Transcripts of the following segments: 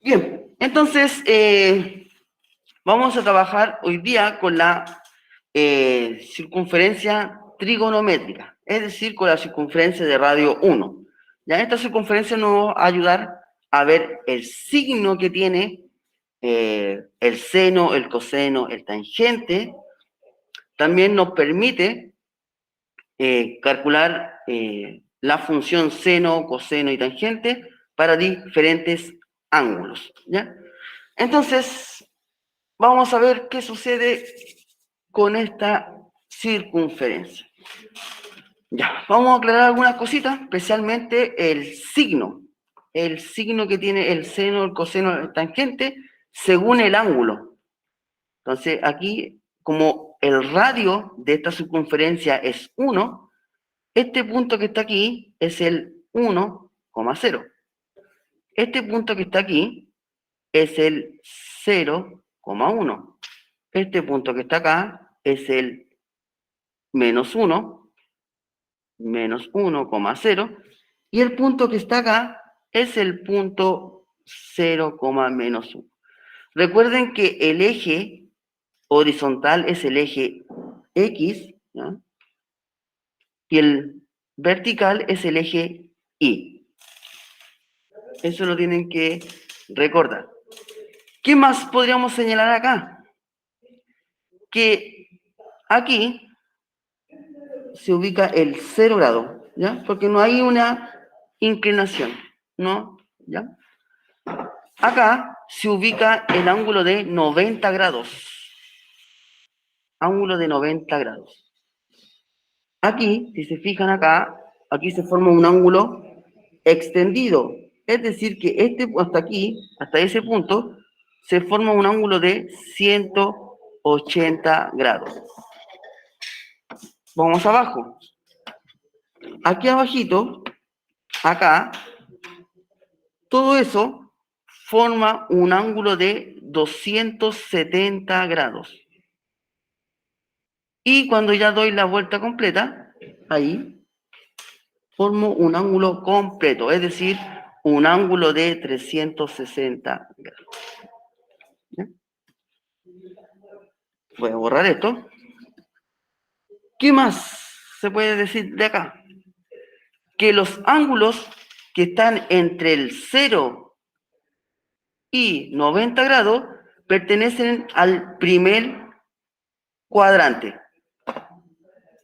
Bien, entonces vamos a trabajar hoy día con la circunferencia trigonométrica, es decir, con la circunferencia de radio 1. Ya esta circunferencia nos va a ayudar a ver el signo que tiene el seno, el coseno, el tangente. También nos permite calcular la función seno, coseno y tangente para diferentes ángulos, ¿ya? Entonces, vamos a ver qué sucede con esta circunferencia. Ya, vamos a aclarar algunas cositas, especialmente el signo que tiene el seno, el coseno, el tangente, según el ángulo. Entonces, aquí, como el radio de esta circunferencia es 1, este punto que está aquí es el 1,0. Este punto que está aquí es el 0,1. Este punto que está acá es el -1, menos 1,0. Y el punto que está acá es el punto 0, menos 1. Recuerden que el eje horizontal es el eje X, ¿ya? Y el vertical es el eje Y. Eso lo tienen que recordar. ¿Qué más podríamos señalar acá? Que aquí se ubica el 0 grado, ¿ya? Porque no hay una inclinación, ¿no? ¿Ya? Acá se ubica el ángulo de 90 grados. Ángulo de 90 grados. Aquí, si se fijan acá, aquí se forma un ángulo extendido. Es decir, que hasta aquí, hasta ese punto, se forma un ángulo de 180 grados. Vamos abajo. Aquí abajito, acá, todo eso forma un ángulo de 270 grados. Y cuando ya doy la vuelta completa, ahí, formo un ángulo completo, es decir, un ángulo de 360 grados. ¿Ya? Voy a borrar esto. ¿Qué más se puede decir de acá? Que los ángulos que están entre el 0 y 90 grados pertenecen al primer cuadrante.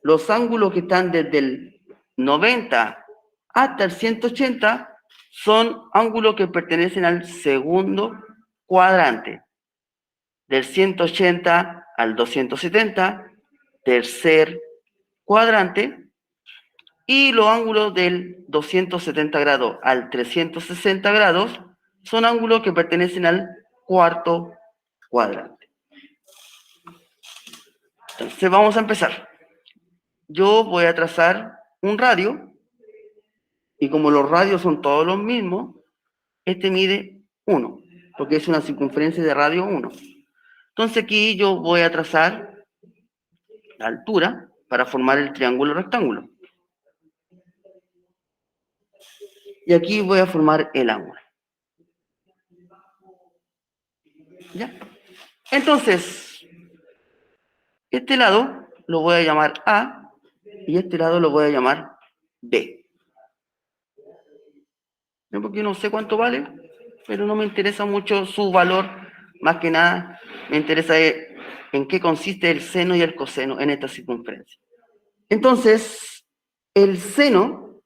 Los ángulos que están desde el 90 hasta el 180 son ángulos que pertenecen al segundo cuadrante. Del 180 al 270, tercer cuadrante. Y los ángulos del 270 grados al 360 grados son ángulos que pertenecen al cuarto cuadrante. Entonces vamos a empezar. Yo voy a trazar un radio y como los radios son todos los mismos, este mide 1, porque es una circunferencia de radio 1. Entonces aquí yo voy a trazar la altura para formar el triángulo rectángulo. Y aquí voy a formar el ángulo. ¿Ya? Entonces, este lado lo voy a llamar A y este lado lo voy a llamar B. ¿No? Porque no sé cuánto vale, pero no me interesa mucho su valor. Más que nada, me interesa en qué consiste el seno y el coseno en esta circunferencia. Entonces, el seno...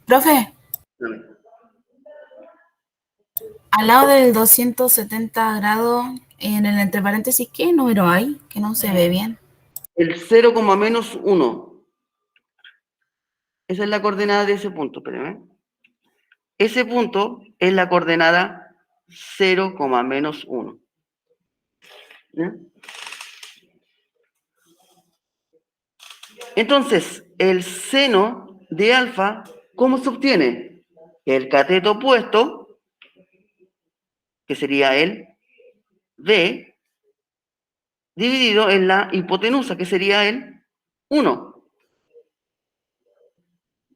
Profe, al lado del 270 grados, en el entre paréntesis, ¿qué número hay? Que no se ve bien. El 0, menos 1. Esa es la coordenada de ese punto, espérenme. Ese punto es la coordenada 0, menos 1. ¿Ya? Entonces, el seno de alfa, ¿cómo se obtiene? El cateto opuesto, que sería el B, dividido en la hipotenusa, que sería el 1.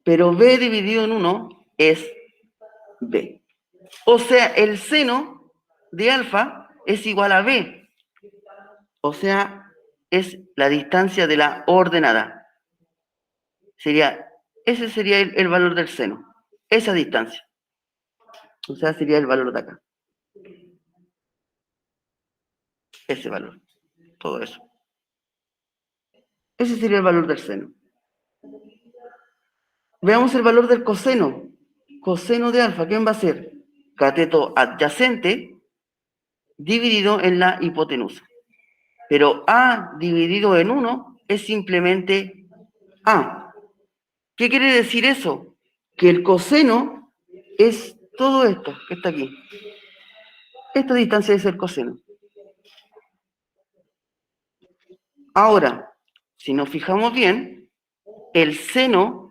Pero B dividido en 1 es B. O sea, el seno de alfa es igual a b. O sea, es la distancia de la ordenada. Ese sería el valor del seno. Esa distancia. O sea, sería el valor de acá. Ese valor. Todo eso. Ese sería el valor del seno. Veamos el valor del coseno. Coseno de alfa, ¿quién va a ser? Cateto adyacente dividido en la hipotenusa. Pero A dividido en 1 es simplemente A. ¿Qué quiere decir eso? Que el coseno es todo esto que está aquí. Esta distancia es el coseno. Ahora, si nos fijamos bien, el seno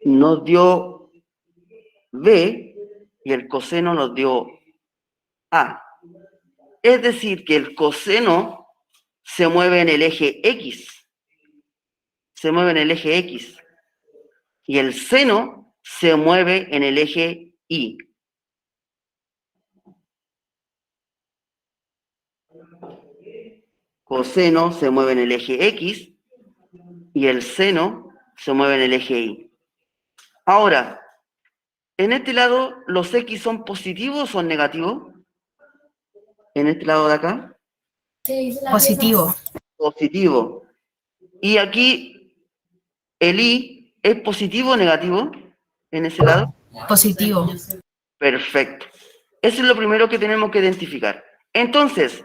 nos dio B y el coseno nos dio A. Es decir, que el coseno se mueve en el eje X. Se mueve en el eje X. Y el seno se mueve en el eje Y. Coseno se mueve en el eje X y el seno se mueve en el eje Y. Ahora, en este lado, ¿los X son positivos o son negativos? En este lado de acá. Positivo. Positivo. Y aquí, el Y, ¿es positivo o negativo? En ese lado. Positivo. Perfecto. Eso es lo primero que tenemos que identificar. Entonces,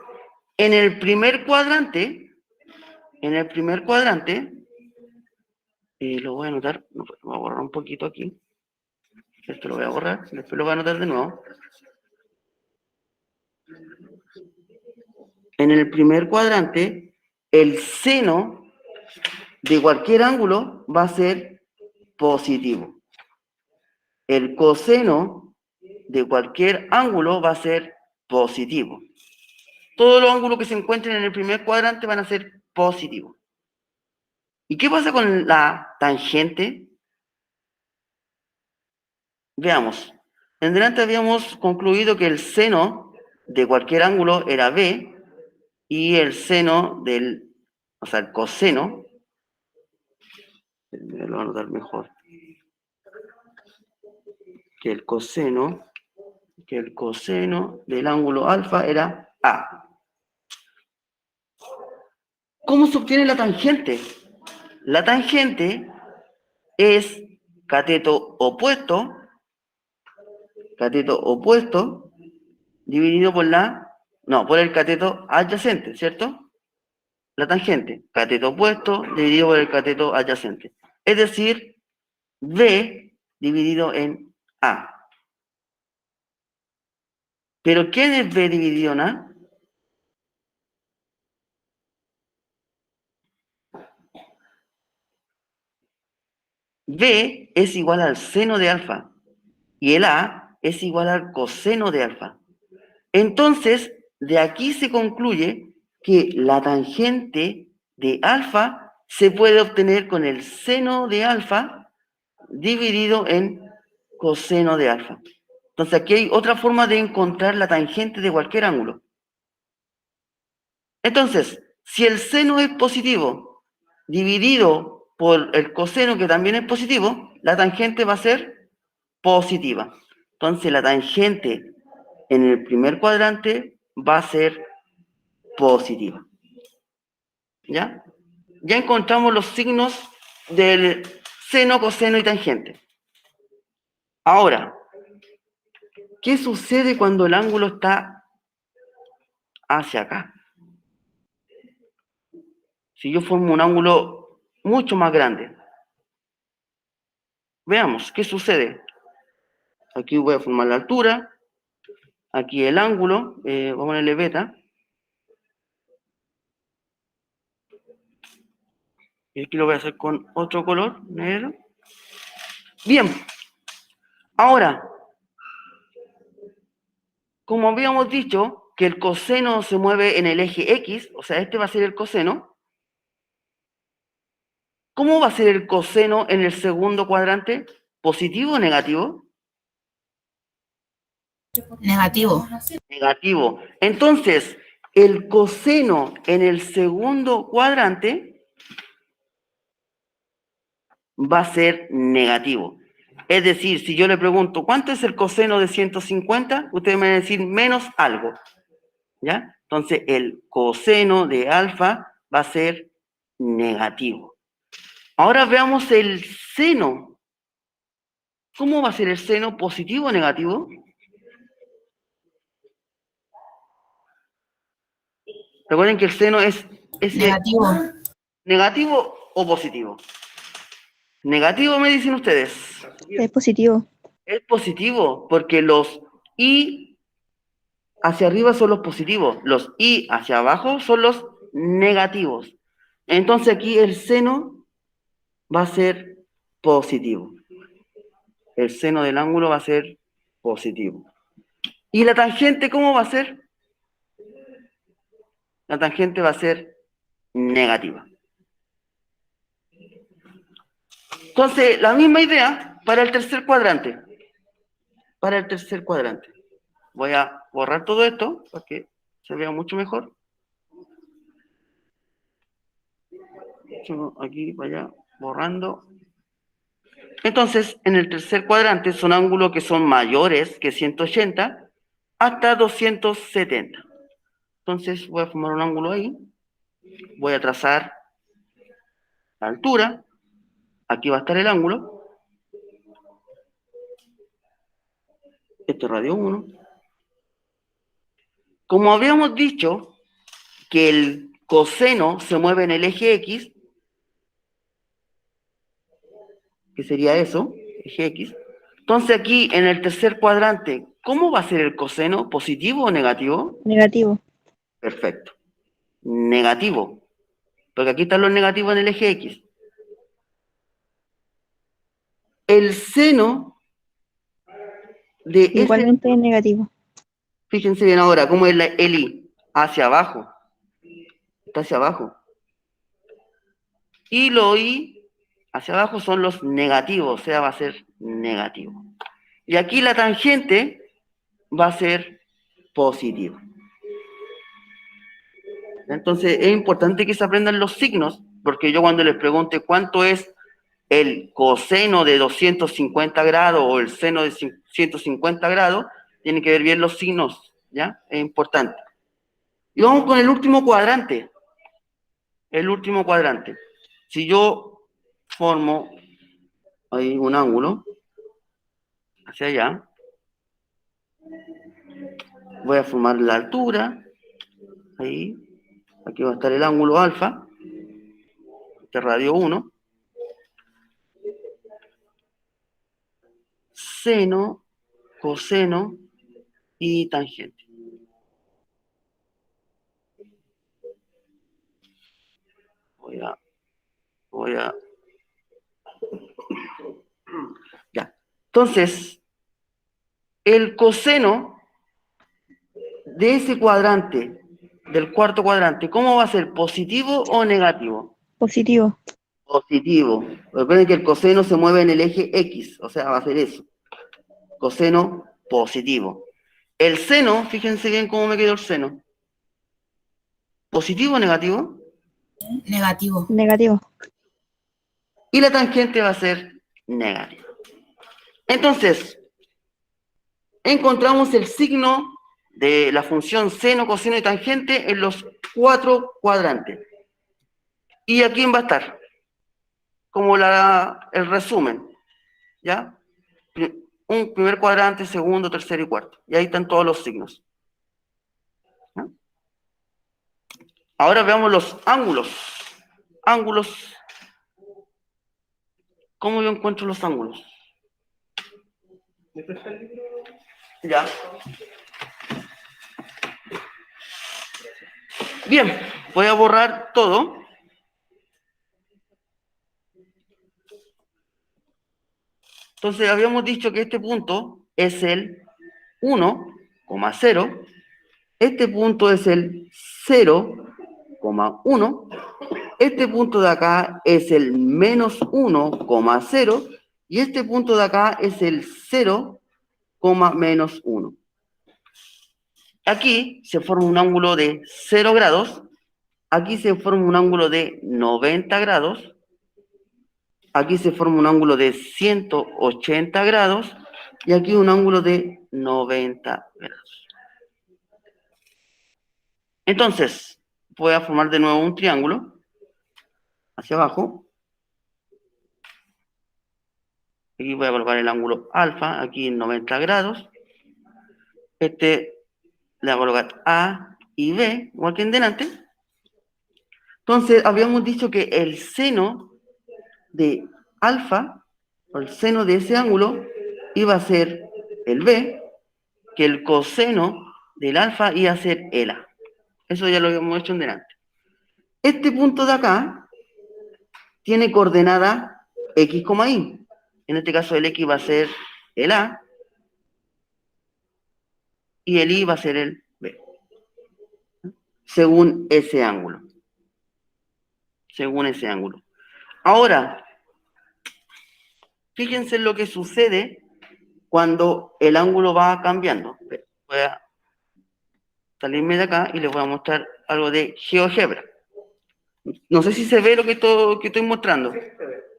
en el primer cuadrante, lo voy a anotar, voy a borrar un poquito aquí. Esto lo voy a borrar, después lo voy a anotar de nuevo. En el primer cuadrante, el seno de cualquier ángulo va a ser positivo. El coseno de cualquier ángulo va a ser positivo. Todos los ángulos que se encuentren en el primer cuadrante van a ser positivos. ¿Y qué pasa con la tangente? Veamos. En delante habíamos concluido que el seno de cualquier ángulo era B y el seno el coseno, lo voy a anotar mejor, que el coseno del ángulo alfa era A. ¿Cómo se obtiene la tangente? La tangente es cateto opuesto dividido por el cateto adyacente, ¿cierto? La tangente, cateto opuesto dividido por el cateto adyacente. Es decir, B dividido en A. ¿Pero quién es B dividido en A? B es igual al seno de alfa y el A es igual al coseno de alfa. Entonces, de aquí se concluye que la tangente de alfa se puede obtener con el seno de alfa dividido en coseno de alfa. Entonces, aquí hay otra forma de encontrar la tangente de cualquier ángulo. Entonces, si el seno es positivo dividido por el coseno, que también es positivo, la tangente va a ser positiva. Entonces, la tangente en el primer cuadrante va a ser positiva. ¿Ya? Ya encontramos los signos del seno, coseno y tangente. Ahora, ¿qué sucede cuando el ángulo está hacia acá? Si yo formo un ángulo mucho más grande. Veamos, ¿qué sucede? Aquí voy a formar la altura, aquí el ángulo, vamos a ponerle beta. Y aquí lo voy a hacer con otro color, negro. Bien, ahora, como habíamos dicho que el coseno se mueve en el eje X, o sea, este va a ser el coseno. ¿Cómo va a ser el coseno en el segundo cuadrante? ¿Positivo o negativo? Negativo. Negativo. Entonces, el coseno en el segundo cuadrante va a ser negativo. Es decir, si yo le pregunto, ¿cuánto es el coseno de 150? Ustedes me van a decir menos algo, ¿ya? Entonces, el coseno de alfa va a ser negativo. Ahora veamos el seno. ¿Cómo va a ser el seno? ¿Positivo o negativo? Recuerden que el seno es Negativo. negativo o positivo. Negativo, me dicen ustedes. Es positivo. Es positivo, porque los i hacia arriba son los positivos, los i hacia abajo son los negativos. Entonces aquí el seno va a ser positivo. El seno del ángulo va a ser positivo. ¿Y la tangente cómo va a ser? La tangente va a ser negativa. Entonces, la misma idea para el tercer cuadrante. Para el tercer cuadrante. Voy a borrar todo esto para que se vea mucho mejor. Aquí, para allá, borrando. Entonces, en el tercer cuadrante son ángulos que son mayores que 180 hasta 270. Entonces, voy a formar un ángulo ahí. Voy a trazar la altura. Aquí va a estar el ángulo. Este es radio 1. Como habíamos dicho que el coseno se mueve en el eje X, que sería eso, eje X. Entonces aquí en el tercer cuadrante, ¿cómo va a ser el coseno? ¿Positivo o negativo? Negativo. Perfecto. Negativo. Porque aquí están los negativos en el eje X. El seno de ese... Igualmente es negativo. Fíjense bien ahora, ¿cómo es el I? Hacia abajo. Está hacia abajo. Y los I hacia abajo son los negativos, o sea, va a ser negativo. Y aquí la tangente va a ser positiva. Entonces, es importante que se aprendan los signos, porque yo cuando les pregunte cuánto es el coseno de 250 grados o el seno de 150 grados, tienen que ver bien los signos, ¿ya? Es importante. Y vamos con el último cuadrante. El último cuadrante. Si yo formo ahí un ángulo hacia allá, voy a formar la altura, ahí, aquí va a estar el ángulo alfa, este radio 1, seno, coseno y tangente. Voy a... Ya. Entonces, el coseno de ese cuadrante, del cuarto cuadrante, ¿cómo va a ser? ¿Positivo o negativo? Positivo. Positivo. Recuerden que el coseno se mueve en el eje X, o sea, va a ser eso. Coseno positivo. El seno, fíjense bien cómo me quedó el seno. ¿Positivo o negativo? Negativo. Negativo. Y la tangente va a ser negativa. Entonces, encontramos el signo de la función seno, coseno y tangente en los cuatro cuadrantes. ¿Y a quién va a estar? Como el resumen, ¿ya? Un primer cuadrante, segundo, tercero y cuarto. Y ahí están todos los signos. ¿Ya? Ahora veamos los ángulos. Ángulos. ¿Cómo yo encuentro los ángulos? Ya. Bien, voy a borrar todo. Entonces, habíamos dicho que este punto es el 1,0. Este punto es el 0,1. Este punto de acá es el menos 1,0. Y este punto de acá es el 0, menos 1. aquí se forma un ángulo de 0 grados, aquí se forma un ángulo de 90 grados, aquí se forma un ángulo de 180 grados, y aquí un ángulo de 90 grados. Entonces, voy a formar de nuevo un triángulo hacia abajo. Aquí voy a colocar el ángulo alfa, aquí en 90 grados. Este le voy a colocar A y B, igual que en delante. Entonces, habíamos dicho que el seno de alfa, o el seno de ese ángulo, iba a ser el B, que el coseno del alfa iba a ser el A. Eso ya lo habíamos hecho en delante. Este punto de acá tiene coordenada X, Y. En este caso el X va a ser el A y el Y va a ser el B. Según ese ángulo. Según ese ángulo. Ahora, fíjense en lo que sucede cuando el ángulo va cambiando. Voy a salirme de acá y les voy a mostrar algo de GeoGebra. No sé si se ve lo que estoy mostrando.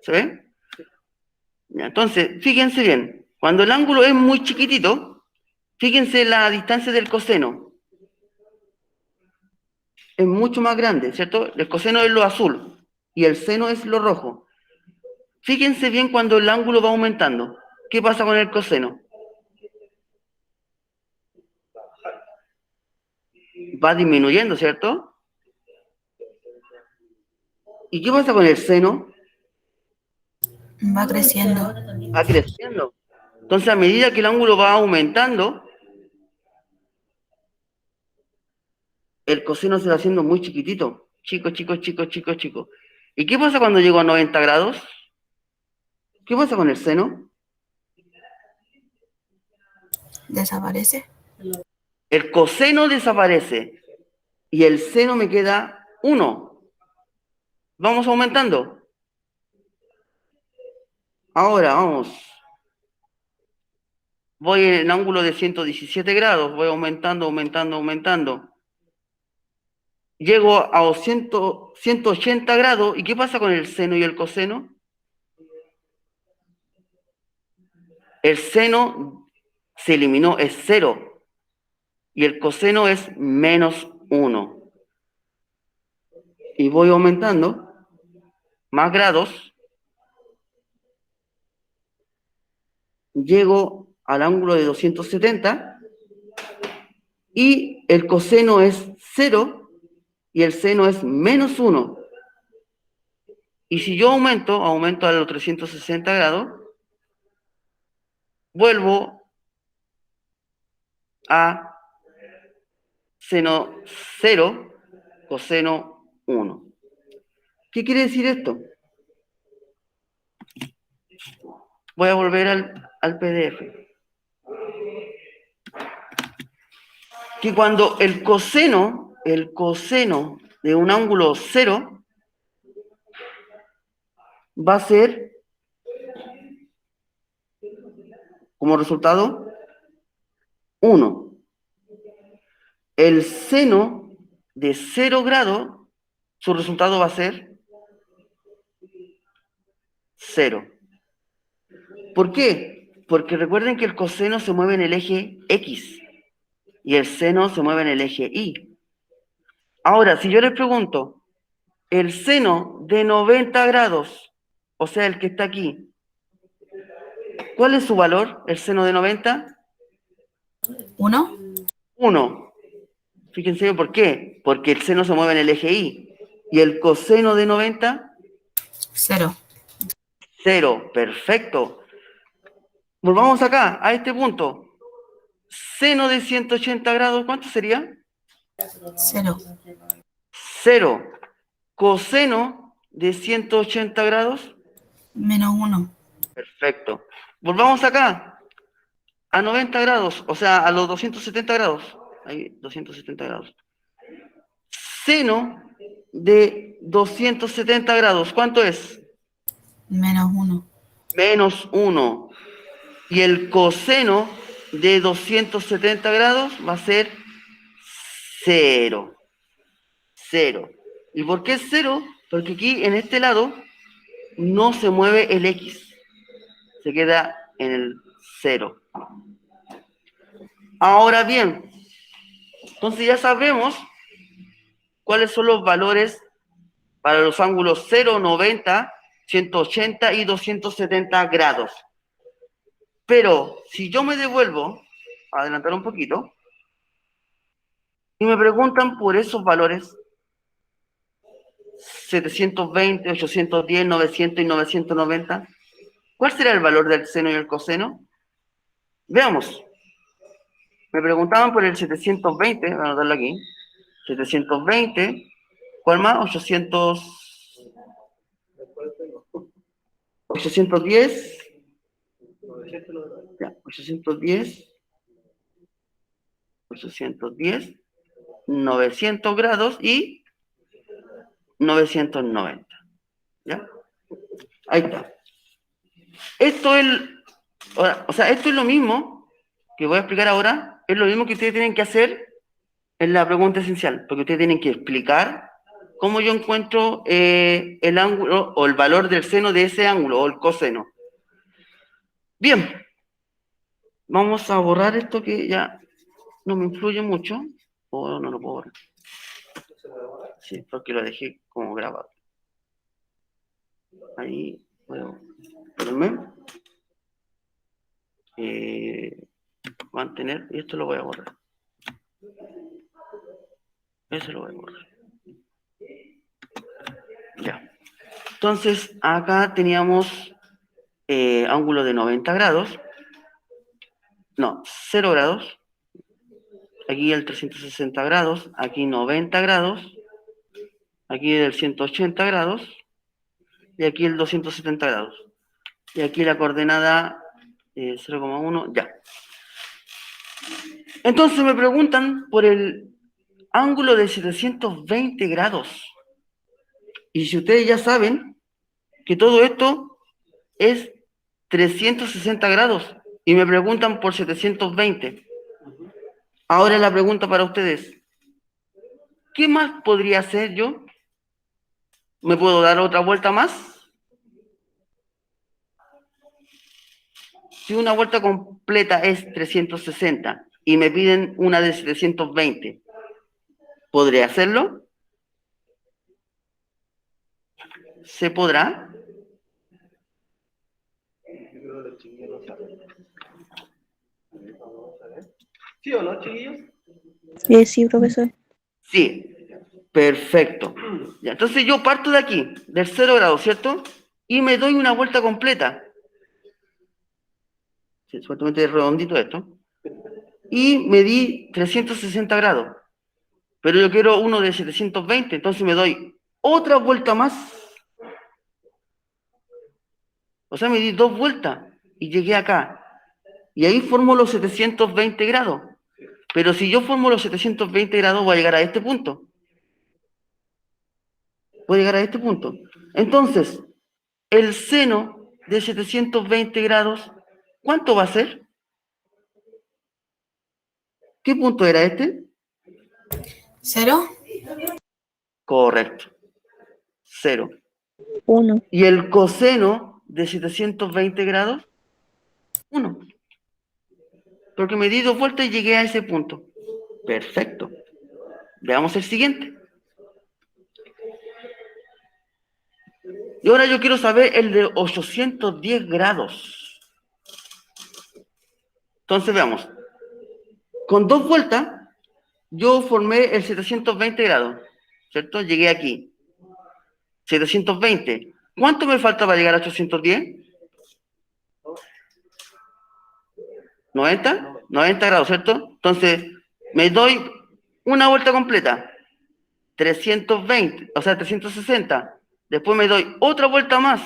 ¿Se ve? Ya, entonces, fíjense bien. Cuando el ángulo es muy chiquitito, fíjense la distancia del coseno. Es mucho más grande, ¿cierto? El coseno es lo azul y el seno es lo rojo. Fíjense bien cuando el ángulo va aumentando. ¿Qué pasa con el coseno? Va disminuyendo, ¿cierto? ¿Y qué pasa con el seno? Va creciendo. Va creciendo. Entonces, a medida que el ángulo va aumentando, el coseno se va haciendo muy chiquitito. Chico, chico, chico, chico, chico. ¿Y qué pasa cuando llego a 90 grados? ¿Qué pasa con el seno? Desaparece. El coseno desaparece y el seno me queda 1. Vamos aumentando. Ahora, vamos. Voy en el ángulo de 117 grados, voy aumentando, aumentando, aumentando. Llego a 180 grados, ¿y qué pasa con el seno y el coseno? El seno se eliminó, es 0, y el coseno es -1. Y voy aumentando, más grados, llego al ángulo de 270, y el coseno es 0, y el seno es -1. Y si yo aumento a los 360 grados, vuelvo a seno 0, coseno 1. ¿Qué quiere decir esto? Voy a volver al PDF. Que cuando el coseno de un ángulo 0 va a ser, como resultado, 1. El seno de 0 grados, su resultado va a ser 0. ¿Por qué? Porque recuerden que el coseno se mueve en el eje X y el seno se mueve en el eje Y. Ahora, si yo les pregunto, el seno de 90 grados, o sea, el que está aquí, ¿cuál es su valor, el seno de 90? 1. 1. Fíjense por qué. Porque el seno se mueve en el eje Y. ¿Y el coseno de 90? 0. 0. Perfecto. Volvamos acá, a este punto. Seno de 180 grados, ¿cuánto sería? 0. 0. Coseno de 180 grados. -1. Perfecto. Volvamos acá, a 90 grados, o sea, a los 270 grados. Ahí, 270 grados. Seno de 270 grados, ¿cuánto es? -1. -1. Y el coseno de 270 grados va a ser 0. 0. ¿Y por qué 0? Porque aquí, en este lado, no se mueve el X. Se queda en el 0. Ahora bien, entonces ya sabemos cuáles son los valores para los ángulos 0, 90, 180 y 270 grados. Pero si yo me devuelvo, a adelantar un poquito, y me preguntan por esos valores, 720, 810, 900 y 990, ¿cuál será el valor del seno y el coseno? Veamos. Me preguntaban por el 720, voy a anotarlo aquí. 720, ¿cuál más? 810, ya, 810, 900 grados y 990. ¿Ya? Ahí está. Esto es, esto es lo mismo que voy a explicar ahora, es lo mismo que ustedes tienen que hacer en la pregunta esencial, porque ustedes tienen que explicar cómo yo encuentro el ángulo o el valor del seno de ese ángulo o el coseno. Bien, vamos a borrar esto que ya no me influye mucho, o no lo puedo borrar. Sí, porque lo dejé como grabado. Ahí, bueno, espérenme. Mantener, y esto lo voy a borrar. Eso lo voy a borrar. Ya. Entonces, acá teníamos ángulo de 90 grados. No, 0 grados. Aquí el 360 grados. Aquí 90 grados. Aquí el 180 grados. Y aquí el 270 grados. Y aquí la coordenada 0,1. Ya. Entonces me preguntan por el ángulo de 720 grados. Y si ustedes ya saben que todo esto es 360 grados y me preguntan por 720. Ahora la pregunta para ustedes, ¿qué más podría hacer yo? ¿Me puedo dar otra vuelta más? Si una vuelta completa es 360 y me piden una de 720, ¿podré hacerlo? ¿Se podrá? ¿Sí o no, chiquillos? Sí, profesor. Sí, perfecto. Ya, entonces yo parto de aquí, del 0 grado, ¿cierto? Y me doy una vuelta completa. Sí, supuestamente es redondito esto. Y me di 360 grados. Pero yo quiero uno de 720, entonces me doy otra vuelta más. O sea, me di 2 vueltas y llegué acá. Y ahí formo los 720 grados. Pero si yo formo los 720 grados, voy a llegar a este punto. Voy a llegar a este punto. Entonces, el seno de 720 grados, ¿cuánto va a ser? ¿Qué punto era este? 0. Correcto. 0. 1. ¿Y el coseno de 720 grados? 1. Porque me di 2 vueltas y llegué a ese punto. Perfecto. Veamos el siguiente. Y ahora yo quiero saber el de 810 grados. Entonces veamos. Con 2 vueltas, yo formé el 720 grados. ¿Cierto? Llegué aquí. 720. ¿Cuánto me falta para llegar a 810? 90. 90 grados, ¿cierto? Entonces, me doy una vuelta completa. 320, o sea, 360. Después me doy otra vuelta más.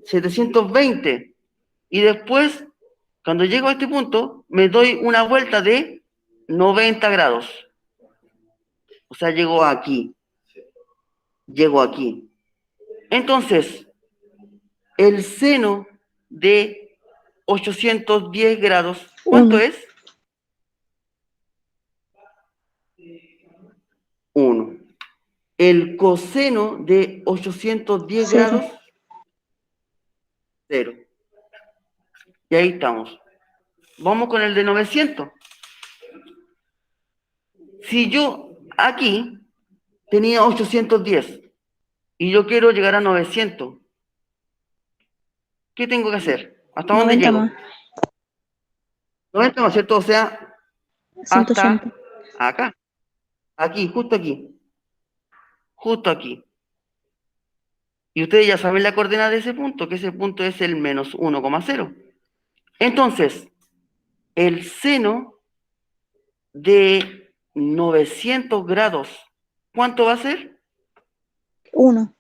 720. Y después, cuando llego a este punto, me doy una vuelta de 90 grados. O sea, llego aquí. Llego aquí. Entonces, el seno de 810 grados, ¿cuánto 1. es? 1. El coseno de 810 Cero. grados, 0. Y ahí estamos. Vamos con el de 900. Si yo aquí tenía 810 y yo quiero llegar a 900, ¿qué tengo que hacer? ¿Hasta dónde 90 llego? más. 90 más, ¿cierto? O sea, 180. hasta acá. Aquí, justo aquí. Justo aquí. Y ustedes ya saben la coordenada de ese punto, que ese punto es el menos 1,0. Entonces, el seno de 900 grados, ¿cuánto va a ser? 1.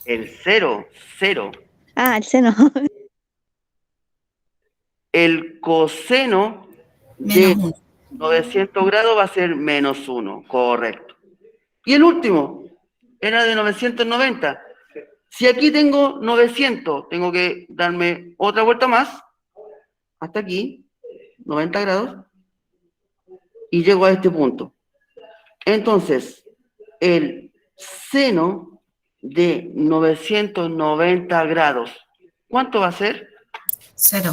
El 0, 0. Ah, el seno. El coseno Menos de 1. 900 grados va a ser menos 1, correcto. Y el último era de 990. Si aquí tengo 900, tengo que darme otra vuelta más, hasta aquí, 90 grados, y llego a este punto. Entonces, el seno de 990 grados, ¿cuánto va a ser? 0.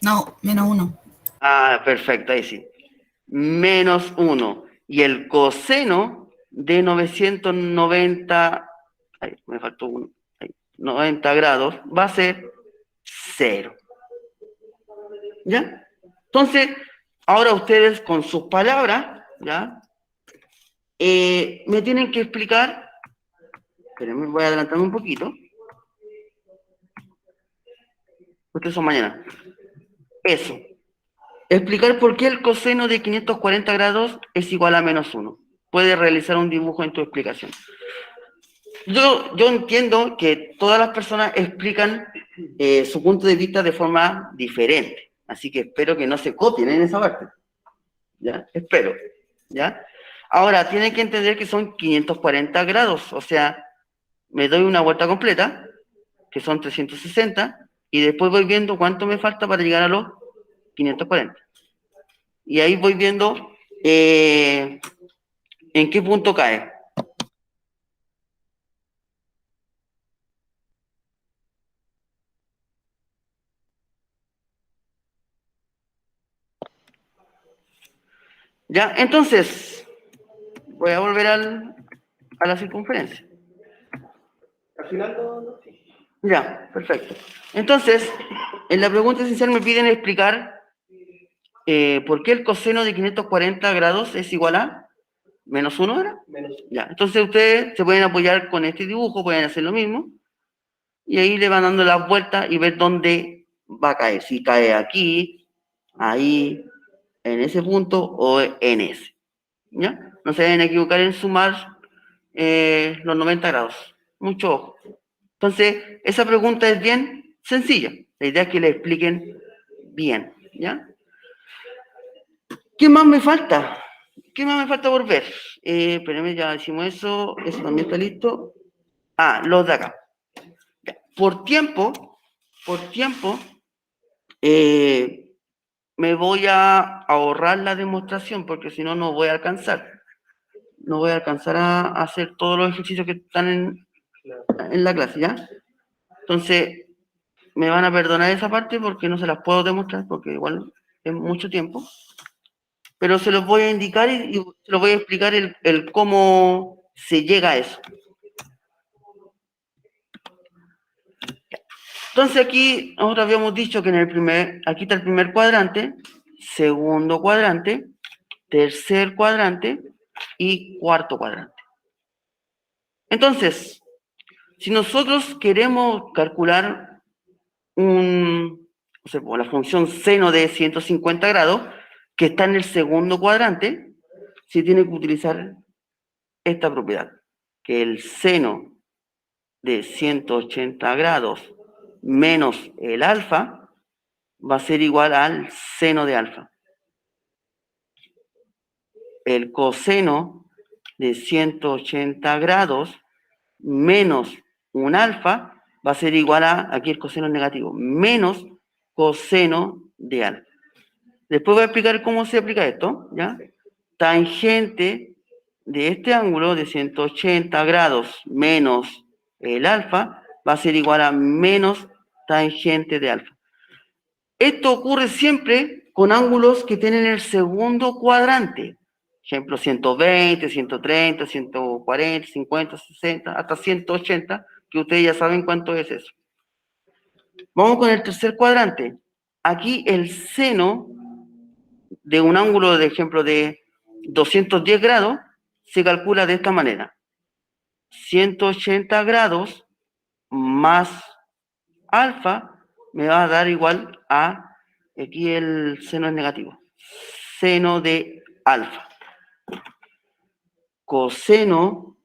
No, menos 1. Ah, perfecto, ahí sí. Menos 1. Y el coseno de 990, ay, me faltó uno, 90 grados, va a ser 0. ¿Ya? Entonces, ahora ustedes con sus palabras, ¿ya? Me tienen que explicar, espérenme, voy a adelantarme un poquito. Ustedes son mañana. Eso. Explicar por qué el coseno de 540 grados es igual a menos 1. Puedes realizar un dibujo en tu explicación. Yo entiendo que todas las personas explican su punto de vista de forma diferente. Así que espero que no se copien en esa parte. ¿Ya? Espero. ¿Ya? Ahora, tienen que entender que son 540 grados. O sea, me doy una vuelta completa, que son 360, y después voy viendo cuánto me falta para llegar a los 540. Y ahí voy viendo en qué punto cae. ¿Ya? Entonces, voy a volver a la circunferencia. Al final no. Ya, perfecto. Entonces, en la pregunta esencial me piden explicar por qué el coseno de 540 grados es igual a menos 1, ¿era? Menos. Ya, entonces ustedes se pueden apoyar con este dibujo, pueden hacer lo mismo, y ahí le van dando las vueltas y ver dónde va a caer. Si cae aquí, ahí, en ese punto o en ese. ¿Ya? No se deben equivocar en sumar los 90 grados. Mucho ojo. Entonces, esa pregunta es bien sencilla. La idea es que le expliquen bien. ¿Ya? ¿Qué más me falta? ¿Qué más me falta por ver? Espérenme, ya hicimos eso. Eso también está listo. Ah, los de acá. Ya. Por tiempo, me voy a ahorrar la demostración porque si no, no voy a alcanzar. No voy a alcanzar a hacer todos los ejercicios que están en la clase, ¿ya? Entonces, me van a perdonar esa parte porque no se las puedo demostrar porque igual es mucho tiempo. Pero se los voy a indicar y se los voy a explicar el cómo se llega a eso. Entonces aquí nosotros habíamos dicho que aquí está el primer cuadrante, segundo cuadrante, tercer cuadrante y cuarto cuadrante. Entonces, si nosotros queremos calcular la función seno de 150 grados, que está en el segundo cuadrante, se tiene que utilizar esta propiedad, que el seno de 180 grados menos el alfa va a ser igual al seno de alfa. El coseno de 180 grados menos un alfa va a ser igual a, aquí el coseno es negativo, menos coseno de alfa. Después voy a explicar cómo se aplica esto, ¿ya? Tangente de este ángulo de 180 grados menos el alfa va a ser igual a menos tangente de alfa. Esto ocurre siempre con ángulos que tienen el segundo cuadrante. Ejemplo, 120, 130, 140, 50, 60, hasta 180, que ustedes ya saben cuánto es eso. Vamos con el tercer cuadrante. Aquí el seno de un ángulo, de ejemplo, de 210 grados, se calcula de esta manera. 180 grados más alfa me va a dar igual a, aquí el seno es negativo, seno de alfa. Coseno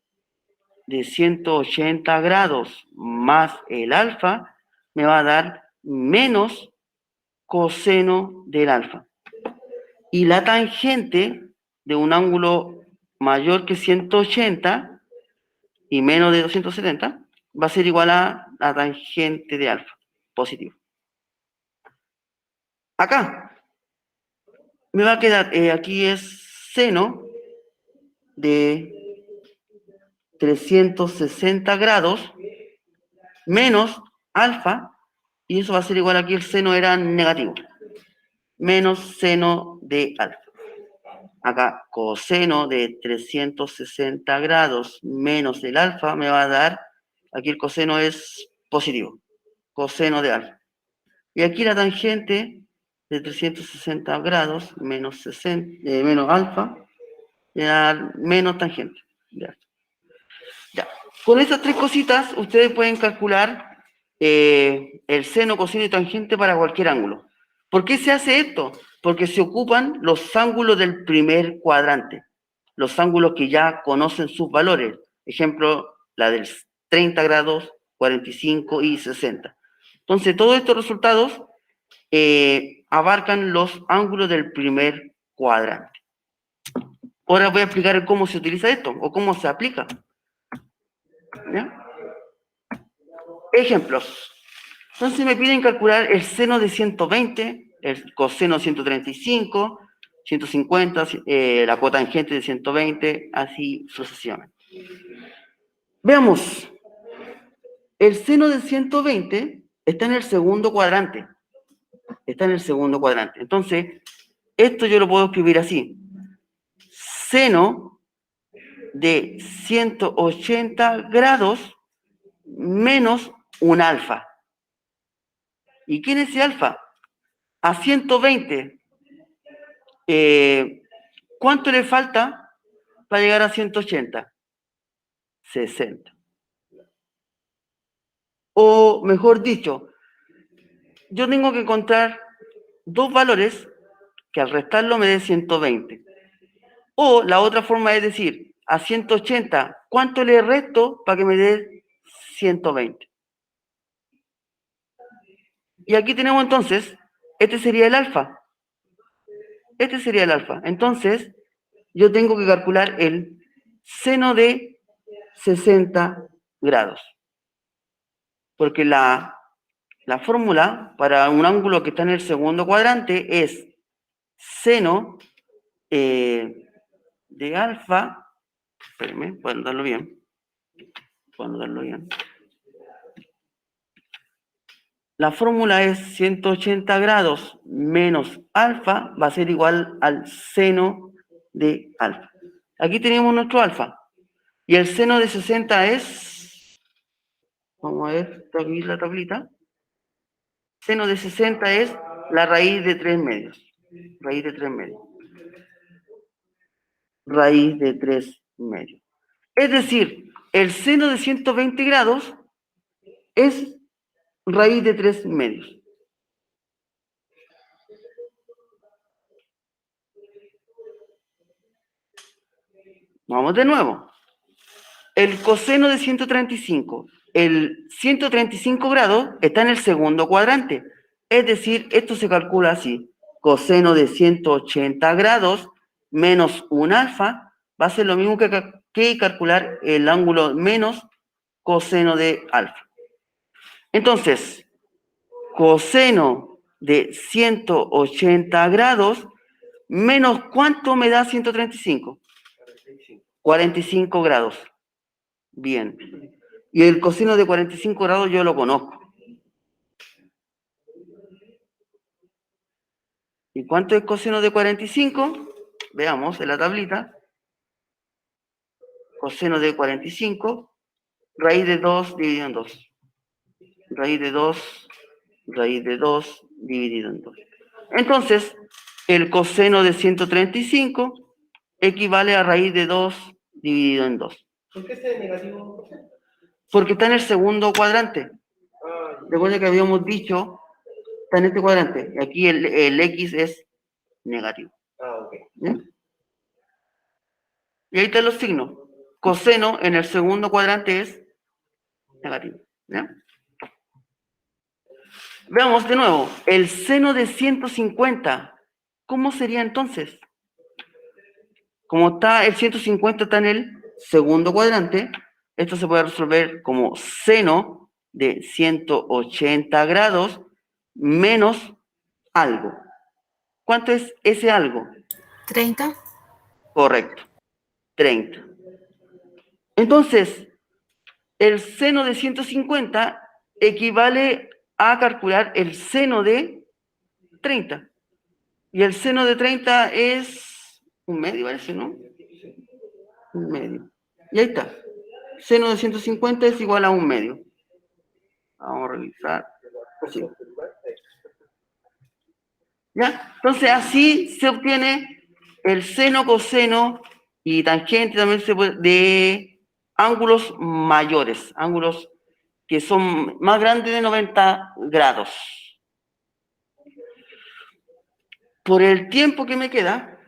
de 180 grados más el alfa me va a dar menos coseno del alfa. Y la tangente de un ángulo mayor que 180 y menos de 270 va a ser igual a la tangente de alfa, positivo. Acá me va a quedar, aquí es seno de 360 grados menos alfa, y eso va a ser igual, aquí el seno era negativo, menos seno de alfa. Acá, coseno de 360 grados menos el alfa me va a dar, aquí el coseno es positivo, coseno de alfa. Y aquí la tangente de 360 grados menos, menos alfa me va a dar menos tangente de alfa. Ya. Con esas tres cositas, ustedes pueden calcular el seno, coseno y tangente para cualquier ángulo. ¿Por qué se hace esto? Porque se ocupan los ángulos del primer cuadrante, los ángulos que ya conocen sus valores. Ejemplo, la del 30 grados, 45 y 60. Entonces, todos estos resultados abarcan los ángulos del primer cuadrante. Ahora voy a explicar cómo se utiliza esto o cómo se aplica. ¿Ya? Ejemplos. Entonces me piden calcular el seno de 120, el coseno de 135, 150, la cotangente de 120, así sucesivamente. Veamos. El seno de 120 está en el segundo cuadrante. Está en el segundo cuadrante. Entonces, esto yo lo puedo escribir así. Seno de 180 grados menos un alfa. ¿Y quién es ese alfa? A 120. ¿Cuánto le falta para llegar a 180? 60. O mejor dicho, yo tengo que encontrar dos valores que al restarlo me dé 120. O la otra forma es decir, a 180, ¿cuánto le resto para que me dé 120? Y aquí tenemos entonces, este sería el alfa. Este sería el alfa. Entonces, yo tengo que calcular el seno de 60 grados. Porque la fórmula para un ángulo que está en el segundo cuadrante es seno de alfa. Espérenme, puedo anotarlo bien. La fórmula es 180 grados menos alfa va a ser igual al seno de alfa. Aquí tenemos nuestro alfa. Y el seno de 60 es, vamos a ver, aquí la tablita. Seno de 60 es la raíz de 3 medios. Raíz de 3 medios. Raíz de 3 medios. Es decir, el seno de 120 grados es raíz de 3 medios. Vamos de nuevo. El coseno de 135. El 135 grados está en el segundo cuadrante. Es decir, esto se calcula así. Coseno de 180 grados menos un alfa va a ser lo mismo que calcular el ángulo menos coseno de alfa. Entonces, coseno de 180 grados menos ¿cuánto me da 135? 45 grados. Bien. Y el coseno de 45 grados yo lo conozco. ¿Y cuánto es coseno de 45? Veamos en la tablita. Coseno de 45, raíz de 2 dividido en 2. Raíz de 2 dividido en 2. Entonces, el coseno de 135 equivale a raíz de 2 dividido en 2. ¿Por qué ese negativo? Porque está en el segundo cuadrante. Recuerda que habíamos dicho, está en este cuadrante. Y aquí el X es negativo. Ok. ¿Bien? Y ahí están los signos. Coseno en el segundo cuadrante es negativo. ¿Bien? Veamos de nuevo. El seno de 150. ¿Cómo sería entonces? Como está el 150 está en el segundo cuadrante, esto se puede resolver como seno de 180 grados menos algo. ¿Cuánto es ese algo? 30. Correcto, 30. Entonces, el seno de 150 equivale a calcular el seno de 30. Y el seno de 30 es un medio, parece, ¿no? Un medio. Y ahí está. Seno de 150 es igual a un medio. Vamos a revisar. Sí. ¿Ya? Entonces, así se obtiene el seno, coseno y tangente también se puede, de ángulos mayores, ángulos que son más grandes de 90 grados. Por el tiempo que me queda,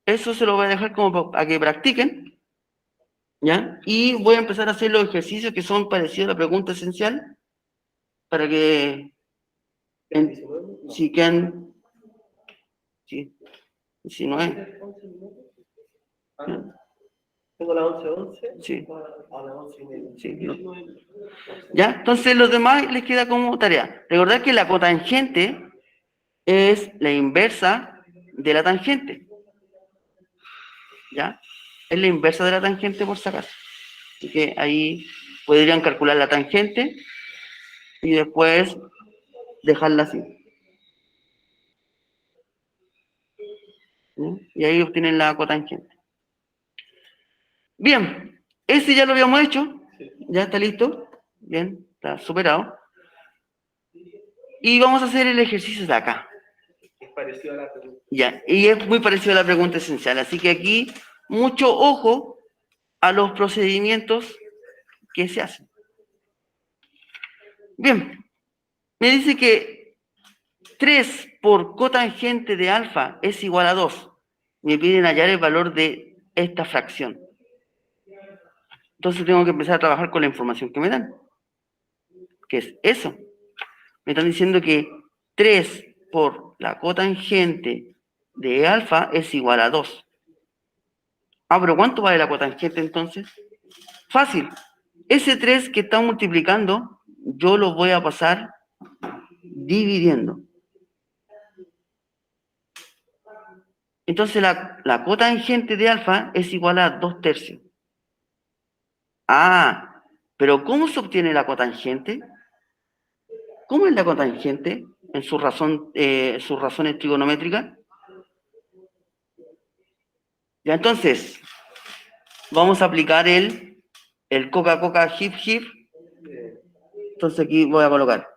eso se lo voy a dejar como para que practiquen, ¿ya? Y voy a empezar a hacer los ejercicios que son parecidos a la pregunta esencial, para que si quedan, sí, 19. Tengo la 11:11. Sí. A las 11:30. Sí, no. ¿Ya? Entonces, los demás les queda como tarea. Recordad que la cotangente es la inversa de la tangente. ¿Ya? Es la inversa de la tangente por si acaso. Así que ahí podrían calcular la tangente y después dejarla así. ¿Ya? Y ahí obtienen la cotangente. Bien, ese ya lo habíamos hecho. Ya está listo. Bien, está superado. Y vamos a hacer el ejercicio de acá. Es parecido a la pregunta. Ya, y es muy parecido a la pregunta esencial. Así que aquí, mucho ojo a los procedimientos que se hacen. Bien, me dice que 3 por cotangente de alfa es igual a 2. Me piden hallar el valor de esta fracción. Entonces tengo que empezar a trabajar con la información que me dan. ¿Qué es eso? Me están diciendo que 3 por la cotangente de alfa es igual a 2. Ah, pero ¿cuánto vale la cotangente entonces? Fácil. Ese 3 que está multiplicando, yo lo voy a pasar dividiendo. Entonces la cotangente de alfa es igual a 2/3. Ah, pero ¿cómo se obtiene la cotangente? ¿Cómo es la cotangente en sus razones trigonométricas? Ya, entonces, vamos a aplicar el coca-coca hip. Entonces aquí voy a colocar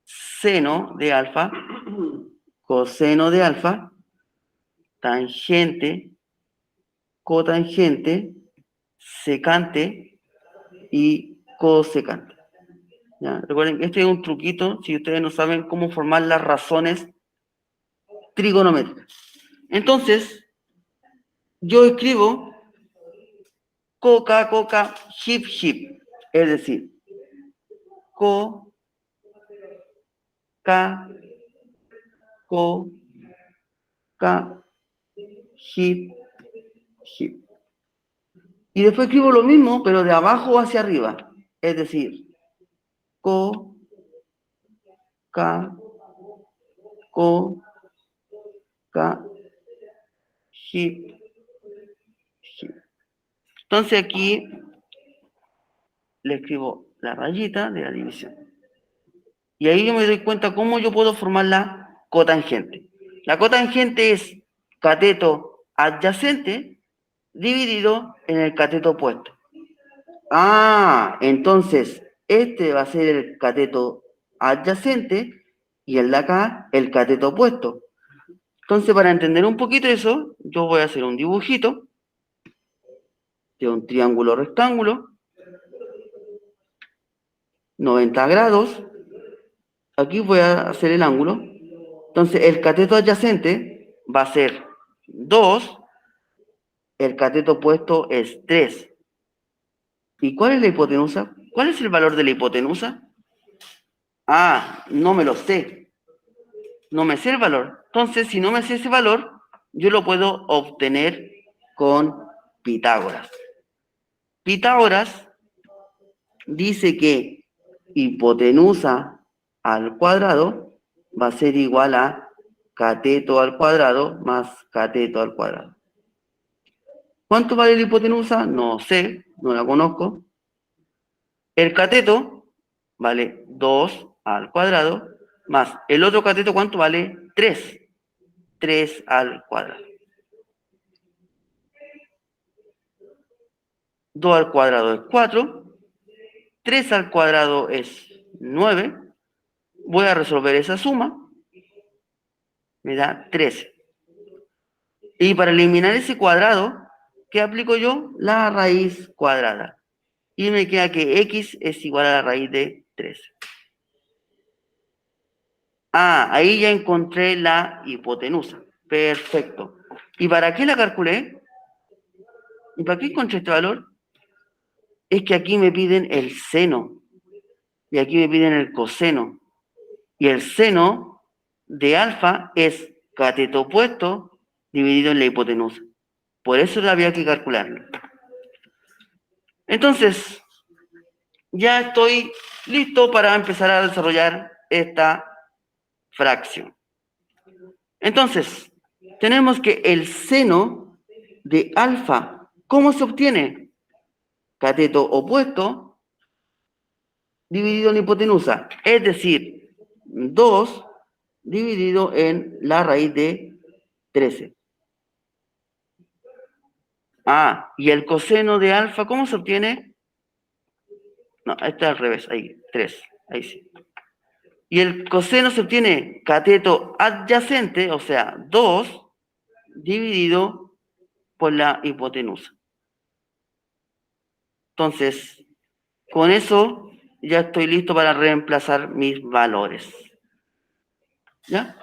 seno de alfa, coseno de alfa, tangente, cotangente, secante y cosecante. ¿Ya? Recuerden que este es un truquito si ustedes no saben cómo formar las razones trigonométricas. Entonces, yo escribo coca, hip, es decir, co, ca, co, ca, hip. Y después escribo lo mismo, pero de abajo hacia arriba. Es decir, co, ca, co, ca, hip, hip. Entonces aquí le escribo la rayita de la división. Y ahí yo me doy cuenta cómo yo puedo formar la cotangente. La cotangente es cateto adyacente dividido en el cateto opuesto. Ah, entonces este va a ser el cateto adyacente y el de acá el cateto opuesto. Entonces, para entender un poquito eso, yo voy a hacer un dibujito de un triángulo rectángulo, 90 grados. Aquí voy a hacer el ángulo. Entonces, el cateto adyacente va a ser 2, el cateto opuesto es 3. ¿Y cuál es la hipotenusa? ¿Cuál es el valor de la hipotenusa? Ah, no me lo sé. No me sé el valor. Entonces, si no me sé ese valor, yo lo puedo obtener con Pitágoras. Pitágoras dice que hipotenusa al cuadrado va a ser igual a cateto al cuadrado más cateto al cuadrado. ¿Cuánto vale la hipotenusa? No sé, no la conozco. El cateto vale 2 al cuadrado más el otro cateto, ¿cuánto vale? 3. 3 al cuadrado. 2 al cuadrado es 4. 3 al cuadrado es 9. Voy a resolver esa suma. Me da 13. Y para eliminar ese cuadrado, ¿qué aplico yo? La raíz cuadrada. Y me queda que x es igual a la raíz de 13. Ah, ahí ya encontré la hipotenusa. Perfecto. ¿Y para qué la calculé? ¿Y para qué encontré este valor? Es que aquí me piden el seno. Y aquí me piden el coseno. Y el seno de alfa es cateto opuesto dividido en la hipotenusa. Por eso había que calcularlo. Entonces, ya estoy listo para empezar a desarrollar esta fracción. Entonces, tenemos que el seno de alfa, ¿cómo se obtiene? Cateto opuesto dividido en hipotenusa, es decir, 2 dividido en la raíz de 13. Ah, y el coseno de alfa, ¿cómo se obtiene? No, este es al revés, ahí, 3, ahí sí. Y el coseno se obtiene cateto adyacente, o sea, 2 dividido por la hipotenusa. Entonces, con eso ya estoy listo para reemplazar mis valores. ¿Ya?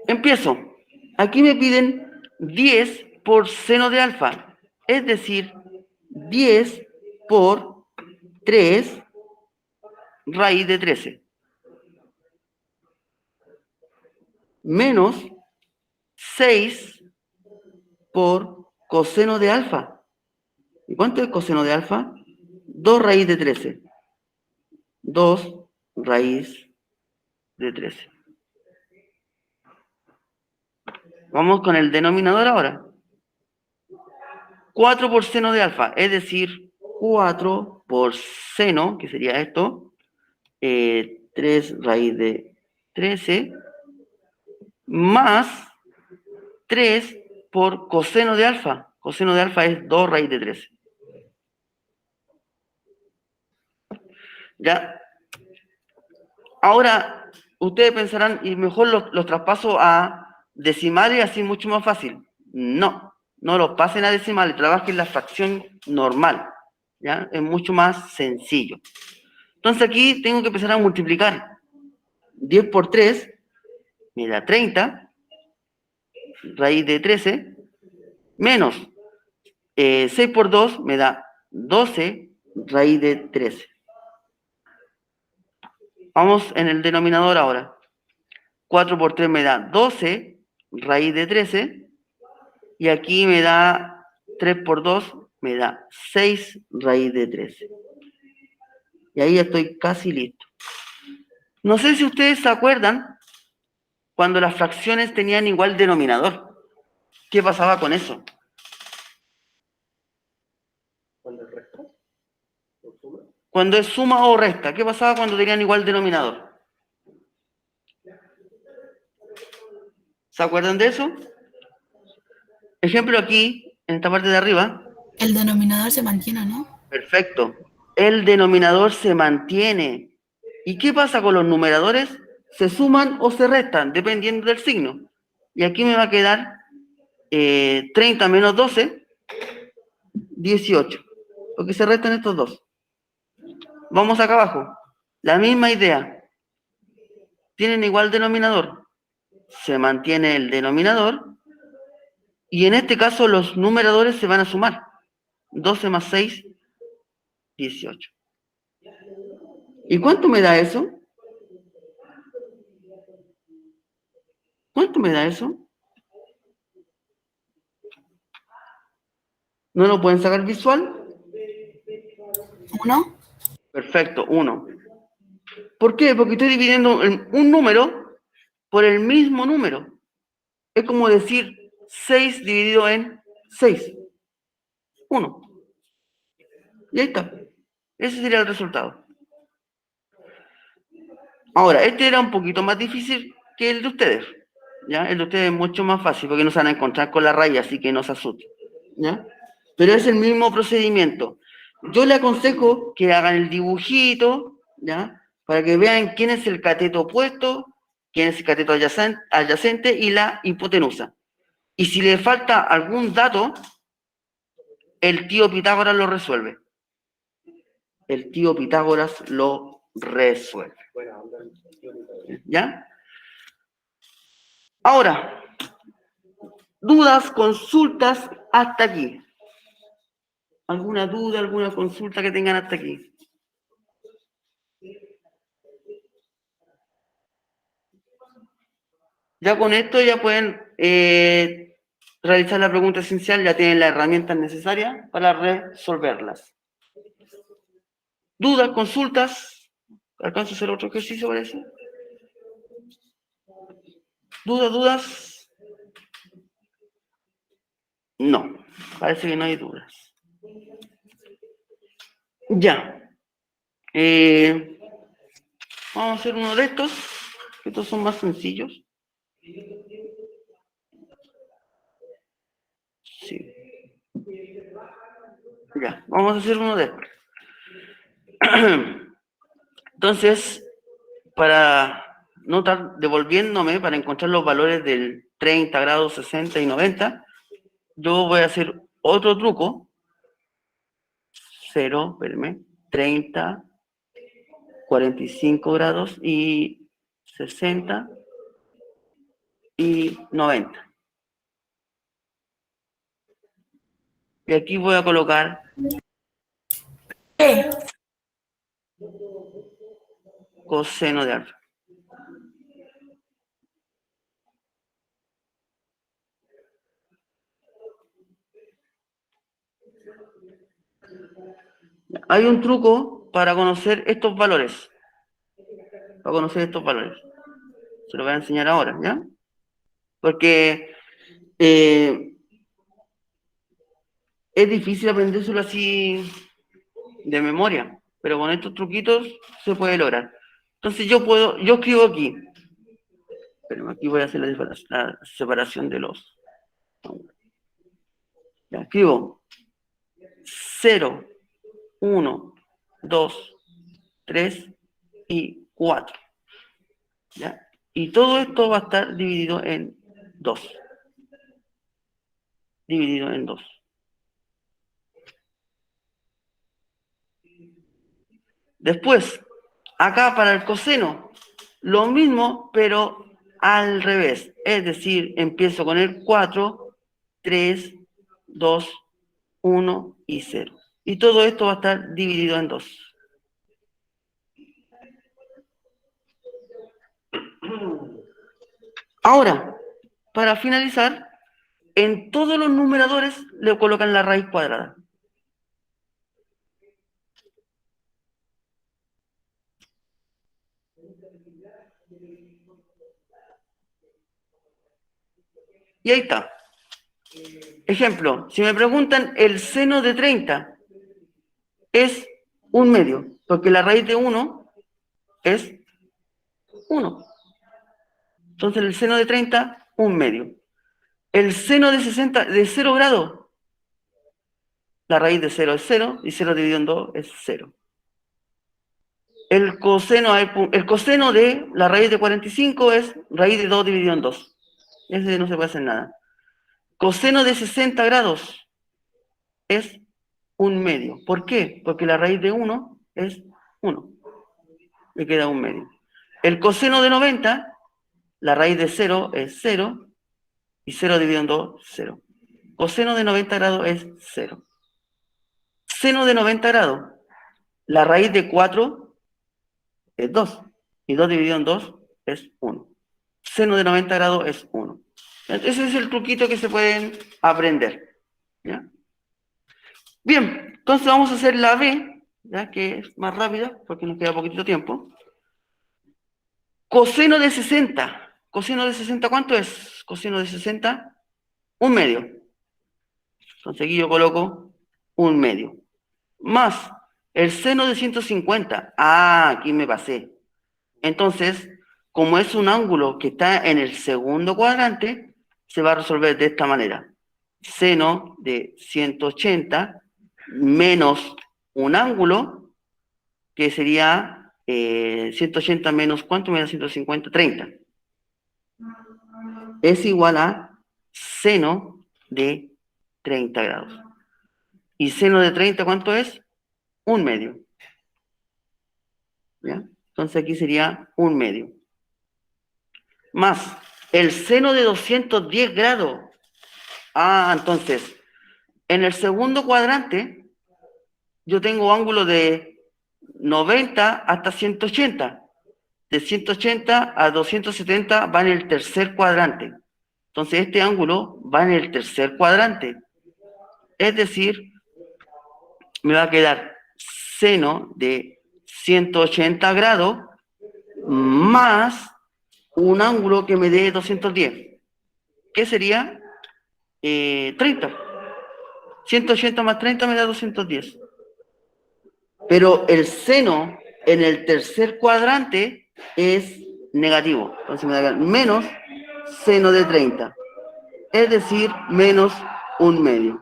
Empiezo. Aquí me piden 10 por seno de alfa, es decir, 10 por 3 raíz de 13. Menos 6 por coseno de alfa. ¿Y cuánto es coseno de alfa? 2 raíz de 13. 2 raíz de 13. Vamos con el denominador ahora. 4 por seno de alfa, es decir, 4 por seno, que sería esto, 3 raíz de 13, más 3 por coseno de alfa. Coseno de alfa es 2 raíz de 13. ¿Ya? Ahora, ustedes pensarán, y mejor los traspaso a decimales, así mucho más fácil. No, no los pasen a decimales, trabajen la fracción normal. ¿Ya? Es mucho más sencillo. Entonces aquí tengo que empezar a multiplicar. 10 por 3 me da 30, raíz de 13, menos 6 por 2 me da 12, raíz de 13. Vamos en el denominador ahora. 4 por 3 me da 12, raíz de 13. Y aquí me da 3 por 2, me da 6 raíz de 13. Y ahí estoy casi listo. No sé si ustedes se acuerdan cuando las fracciones tenían igual denominador. ¿Qué pasaba con eso? Cuando el resto, lo suma. Cuando es suma o resta, ¿qué pasaba cuando tenían igual denominador? ¿Se acuerdan de eso? Ejemplo aquí, en esta parte de arriba. El denominador se mantiene, ¿no? Perfecto. El denominador se mantiene. ¿Y qué pasa con los numeradores? Se suman o se restan, dependiendo del signo. Y aquí me va a quedar 30 menos 12, 18. Porque se restan estos dos. Vamos acá abajo. La misma idea. Tienen igual denominador. Se mantiene el denominador. Y en este caso los numeradores se van a sumar. 12 más 6, 18. ¿Y cuánto me da eso? ¿Cuánto me da eso? ¿No lo pueden sacar visual? 1. Perfecto, 1. ¿Por qué? Porque estoy dividiendo un número por el mismo número. Es como decir 6 dividido en 6. 1. Y ahí está. Ese sería el resultado. Ahora, este era un poquito más difícil que el de ustedes. ¿Ya? El de ustedes es mucho más fácil porque no se van a encontrar con la raya, así que no se asusten. ¿Ya? Pero es el mismo procedimiento. Yo le aconsejo que hagan el dibujito, ¿ya? Para que vean quién es el cateto opuesto, quién es el cateto adyacente y la hipotenusa. Y si le falta algún dato, el tío Pitágoras lo resuelve. El tío Pitágoras lo resuelve. Buena onda. ¿Ya? Ahora, dudas, consultas hasta aquí. ¿Alguna duda, alguna consulta que tengan hasta aquí? Ya con esto ya pueden realizar la pregunta esencial, ya tienen las herramientas necesarias para resolverlas. ¿Dudas, consultas? ¿Alcanzo a hacer otro ejercicio para eso? ¿Dudas? No, parece que no hay dudas. Ya. Vamos a hacer uno de estos, que estos son más sencillos. Sí. Ya, vamos a hacer uno de estos. Entonces, para no estar devolviéndome, para encontrar los valores del 30 grados, 60 y 90, yo voy a hacer otro truco. 0, espérenme, 30, 45 grados y 60 y 90. Y aquí voy a colocar coseno de alfa. Hay un truco para conocer estos valores. Se lo voy a enseñar ahora, ¿ya? Porque es difícil aprendérselo así de memoria, pero con estos truquitos se puede lograr. Entonces yo escribo aquí. Pero aquí voy a hacer la separación de los. Ya, escribo 0, 1, 2, 3 y 4. ¿Ya? Y todo esto va a estar dividido en 2. Dividido en 2. Después, acá para el coseno, lo mismo, pero al revés. Es decir, empiezo con el 4, 3, 2, 1 y 0. Y todo esto va a estar dividido en 2. Ahora, para finalizar, en todos los numeradores le colocan la raíz cuadrada. Y ahí está. Ejemplo, si me preguntan el seno de 30, es 1/2, porque la raíz de 1 es 1. Entonces el seno de 30, 1/2. El seno de 60, de 0 grados, la raíz de 0 es 0, y 0 dividido en 2 es 0. El coseno de la raíz de 45 es raíz de 2 dividido en 2. Ese no se puede hacer nada. Coseno de 60 grados es 1/2. ¿Por qué? Porque la raíz de 1 es 1. Me queda 1/2. El coseno de 90, la raíz de 0 es 0, y 0 dividido en 2, 0. Coseno de 90 grados es 0. Seno de 90 grados, la raíz de 4 es 2, y 2 dividido en 2 es 1. Seno de 90 grados es 1. Ese es el truquito que se pueden aprender, ¿ya? Bien, entonces vamos a hacer la B, ¿ya? Que es más rápida, porque nos queda poquito tiempo. Coseno de 60. ¿Coseno de 60 cuánto es? Coseno de 60, 1/2. Entonces aquí yo coloco 1/2. Más el seno de 150. Ah, aquí me pasé. Entonces, como es un ángulo que está en el segundo cuadrante, se va a resolver de esta manera. Seno de 180 menos un ángulo, que sería 180 menos, ¿cuánto me da 150? 30. Es igual a seno de 30 grados. ¿Y seno de 30 cuánto es? 1/2. ¿Ya? Entonces aquí sería 1/2. Más el seno de 210 grados. Ah, entonces, en el segundo cuadrante, yo tengo ángulo de 90 hasta 180. De 180 a 270 va en el tercer cuadrante. Entonces, este ángulo va en el tercer cuadrante. Es decir, me va a quedar seno de 180 grados más un ángulo que me dé 210. ¿Qué sería? 30. 180 más 30 me da 210. Pero el seno en el tercer cuadrante es negativo. Entonces me da menos seno de 30. Es decir, menos 1/2.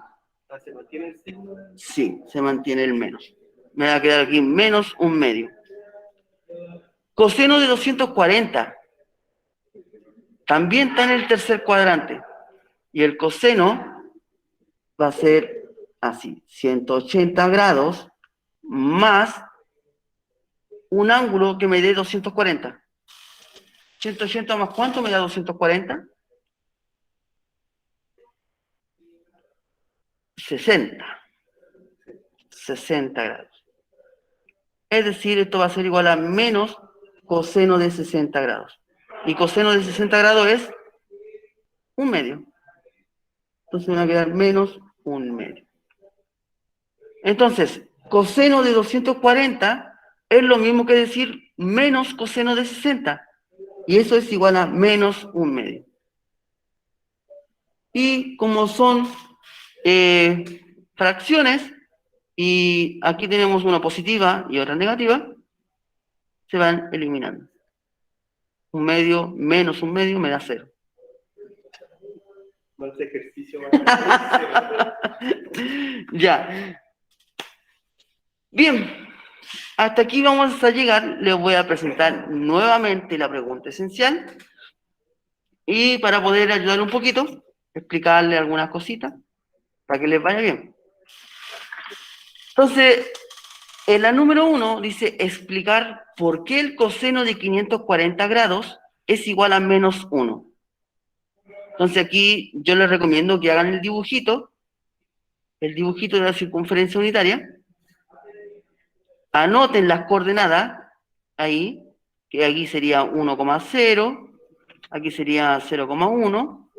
¿Se mantiene el signo? Sí, se mantiene el menos. Me va a quedar aquí menos 1/2. Coseno de 240. También está en el tercer cuadrante. Y el coseno va a ser así, 180 grados más un ángulo que me dé 240. 180 más ¿cuánto me da 240? 60. 60 grados. Es decir, esto va a ser igual a menos coseno de 60 grados. Y coseno de 60 grados es 1/2. Entonces me va a quedar menos 1/2. Entonces, coseno de 240 es lo mismo que decir menos coseno de 60. Y eso es igual a menos 1/2. Y como son fracciones, y aquí tenemos una positiva y otra negativa, se van eliminando. 1/2 menos 1/2 me da 0. Más ejercicio, más ejercicio. Ya. Bien, hasta aquí vamos a llegar. Les voy a presentar nuevamente la pregunta esencial. Y para poder ayudar un poquito, explicarle algunas cositas, para que les vaya bien. Entonces, en la número 1 dice explicar por qué el coseno de 540 grados es igual a menos 1. Entonces aquí yo les recomiendo que hagan el dibujito de la circunferencia unitaria, anoten las coordenadas ahí, que aquí sería 1,0, aquí sería 0,1,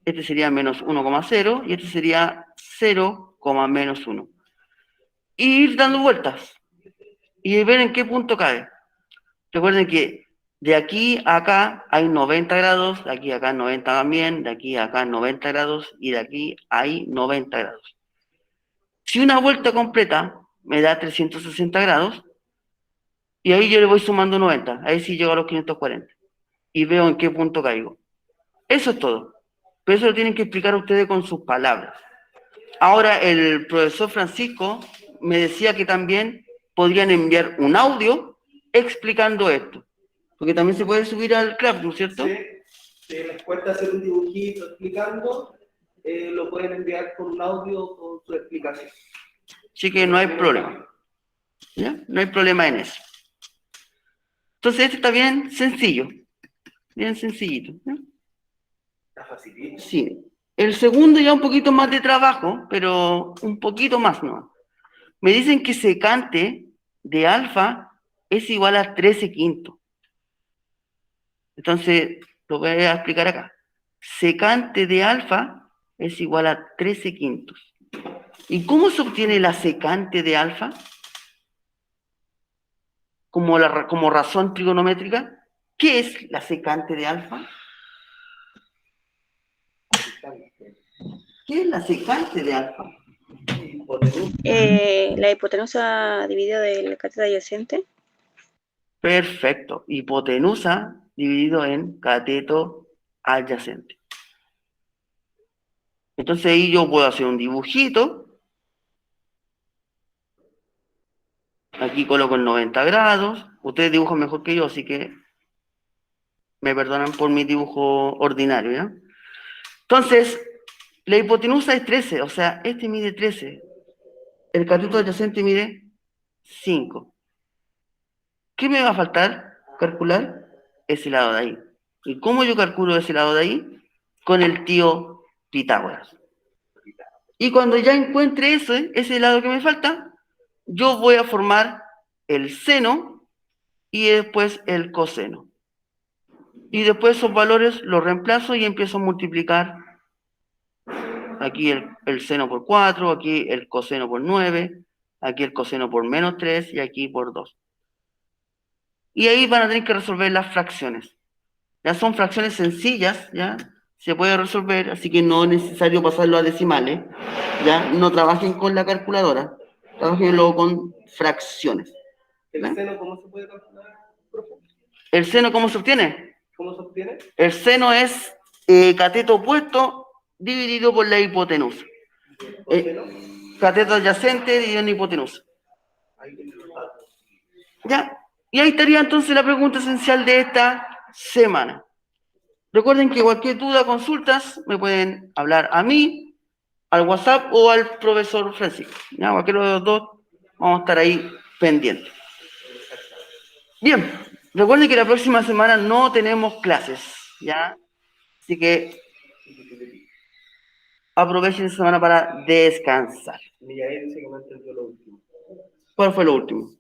este sería menos 1,0 y este sería 0, menos 1. Y ir dando vueltas y ver en qué punto cae. Recuerden que De aquí a acá hay 90 grados, de aquí a acá 90 también, de aquí a acá 90 grados y de aquí hay 90 grados. Si una vuelta completa me da 360 grados, y ahí yo le voy sumando 90, ahí sí llego a los 540 y veo en qué punto caigo. Eso es todo. Pero eso lo tienen que explicar ustedes con sus palabras. Ahora, el profesor Francisco me decía que también podrían enviar un audio explicando esto. Porque también se puede subir al Classroom, ¿cierto? Sí, si les cuesta hacer un dibujito explicando, lo pueden enviar con un audio con su explicación. Así que no hay problema. ¿Ya? No hay problema en eso. Entonces, este está bien sencillo. Bien sencillito. ¿Ya? Está facilito. Sí. El segundo ya un poquito más de trabajo, pero un poquito más, ¿no? Me dicen que secante de alfa es igual a 13 quintos. Entonces, lo voy a explicar acá. Secante de alfa es igual a 13 quintos. ¿Y cómo se obtiene la secante de alfa? Como razón trigonométrica. ¿Qué es la secante de alfa? ¿Qué es la secante de alfa? La hipotenusa dividida del cateto adyacente. Perfecto. Hipotenusa dividido en cateto adyacente. Entonces ahí yo puedo hacer un dibujito. Aquí coloco el 90 grados. Ustedes dibujan mejor que yo, así que me perdonan por mi dibujo ordinario, ¿ya? Entonces, la hipotenusa es 13, o sea, este mide 13. El cateto adyacente mide 5. ¿Qué me va a faltar? Calcular ese lado de ahí. ¿Y cómo yo calculo ese lado de ahí? Con el tío Pitágoras. Y cuando ya encuentre ese lado que me falta, yo voy a formar el seno y después el coseno. Y después esos valores los reemplazo y empiezo a multiplicar. Aquí el seno por 4, aquí el coseno por 9, aquí el coseno por menos 3 y aquí por 2. Y ahí van a tener que resolver las fracciones. Ya son fracciones sencillas, ¿ya? Se puede resolver, así que no es necesario pasarlo a decimales, ¿ya? No trabajen con la calculadora, trabajenlo con fracciones. ¿El ¿Ya? seno cómo se puede calcular, profe? ¿El seno cómo se obtiene? ¿Cómo se obtiene? El seno es cateto opuesto dividido por la hipotenusa. ¿Coseno? Cateto adyacente dividido en hipotenusa. Ahí tiene los datos. ¿Ya? Y ahí estaría entonces la pregunta esencial de esta semana. Recuerden que cualquier duda, consultas, me pueden hablar a mí, al WhatsApp o al profesor Francisco. ¿Ya? Cualquiera de los dos, vamos a estar ahí pendientes. Bien, recuerden que la próxima semana no tenemos clases, ¿ya? Así que aprovechen esta semana para descansar. Millael dice que no entendió lo último. ¿Cuál fue lo último?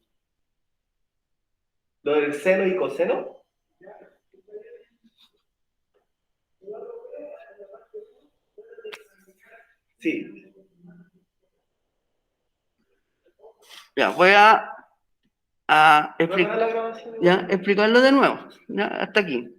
¿Lo del seno y coseno? Sí. Ya, voy a ¿No para la grabación? explicarlo de nuevo, ¿ya? Hasta aquí.